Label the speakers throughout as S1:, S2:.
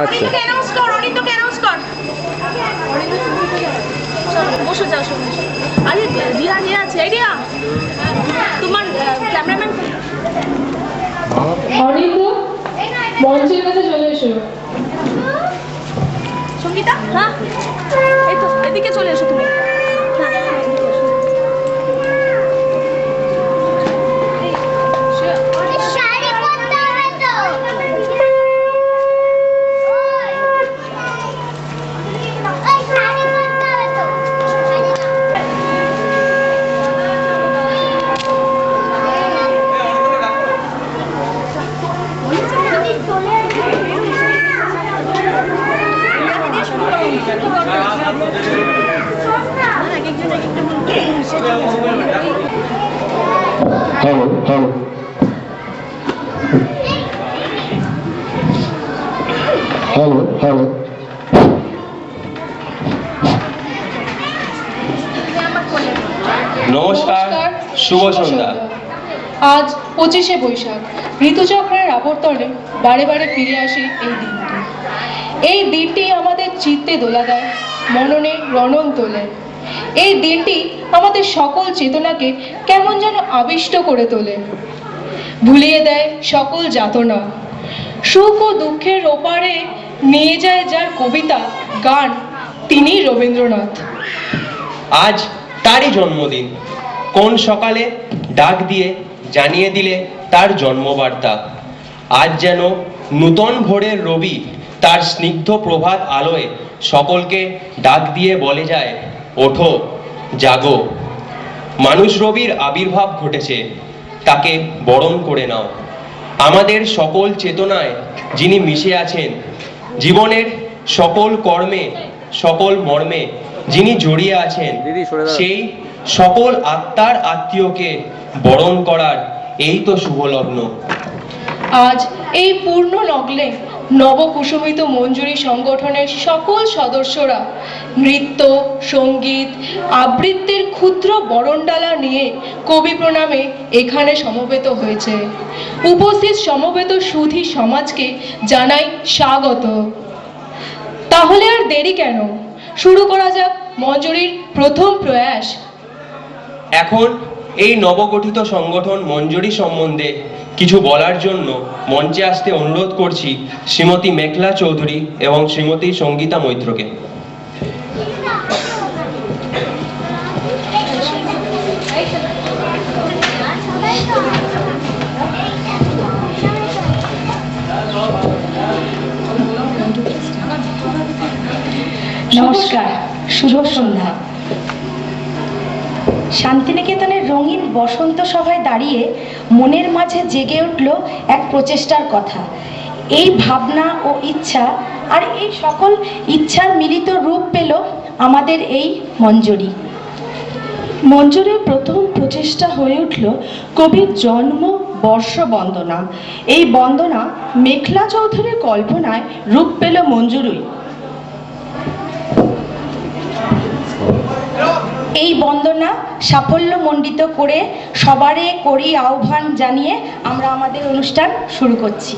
S1: আচ্ছা
S2: বসে যাও সঙ্গে। আরে রিয়া রিয়া আছে, রিয়া তোমার ক্যামেরাম্যান
S3: অনিকু মঞ্চের কাছে চলে এসো।
S2: সঙ্গীতা, হ্যাঁ এই তো এদিকে চলে এসো তুমি।
S4: হ্যালো হ্যালো হ্যালো হ্যালো
S5: নমস্কার, শুভ সন্ধ্যা।
S3: আজ 25শে বৈশাখ, ঋতুচক্রের আবর্তনে বারে বারে ফিরে আসে এই দিনটি। এই দিনটি আমাদের চিত্তে দোলা দেয়, মননে রণন তোলে। এই দিনটি আমাদের সকল চেতনাকে কেমন যেন আবিষ্ট করে তোলে, ভুলিয়ে দেয় সকল যাতনা। সুখ ও দুঃখের ওপারে নিয়ে যায় যার কবিতা গান, তিনি রবীন্দ্রনাথ।
S5: আজ তারই জন্মদিন। কোন সকালে ডাক দিয়ে জানিয়ে দিলে তার জন্মবার্তা। আজ যেন নূতন ভোরের রবি তার স্নিগ্ধ প্রভাত আলোয় সকলকে ডাক দিয়ে বলে যায়, ওঠো জাগো। মানুষ রবির আবির্ভাব ঘটেছে, তাকে বরণ করে নাও। আমাদের সকল চেতনায় যিনি মিশে আছেন, জীবনের সকল কর্মে সকল মর্মে যিনি জড়িয়ে আছেন, সেই সকল আত্মার আত্মীয়কে বরণ করার এই তো শুভ লগ্ন।
S3: আজ এই পূর্ণ লগ্নে নবকুসুমিত মঞ্জুরি সংগঠনের সকল সদস্যরা নৃত্য, সঙ্গীত, আবৃত্তির ক্ষুদ্র বরণডালা নিয়ে কবি প্রণামে এখানে সমবেত হয়েছে। উপস্থিত সমবেত সুধী সমাজকে জানাই স্বাগত। তাহলে আর দেরি কেন, শুরু করা যাক মঞ্জুরির প্রথম প্রয়াস।
S5: এখন এই নবগঠিত সংগঠন মঞ্জুরি সম্বন্ধে কিছু বলার জন্য মঞ্চে আসতে অনুরোধ করছি শ্রীমতী মেঘলা চৌধুরী এবং শ্রীমতী সঙ্গীতা মৈত্রকে।
S6: নমস্কার, শুভ সন্ধ্যা। শান্তিনিকেতনের রঙিন বসন্ত সভায় দাঁড়িয়ে মনের মাঝে জেগে উঠল এক প্রচেষ্টার কথা। এই ভাবনা ও ইচ্ছা, আর এই সকল ইচ্ছার মিলিত রূপ পেল আমাদের এই মঞ্জুরি। মঞ্জুরির প্রথম প্রচেষ্টা হয়ে উঠল কবির জন্ম বর্ষ বন্দনা। এই বন্দনা মেঘলা চৌধুরীর কল্পনায় রূপ পেল মঞ্জুরি। এই বন্দনা সাফল্যমণ্ডিত করে সবারে করি আহ্বান জানিয়ে আমরা আমাদের অনুষ্ঠান শুরু করছি।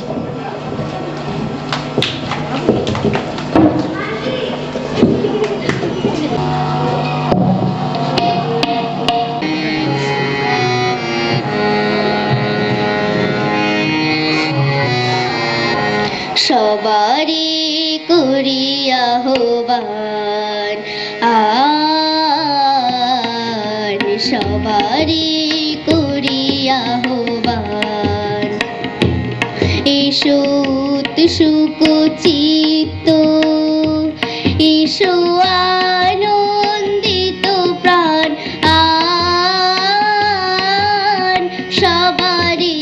S7: সবারে করি আহ্বান, সবারে করি আহ্বান। এসো সুকচিত, এসো আনন্দিত প্রাণ, সবারে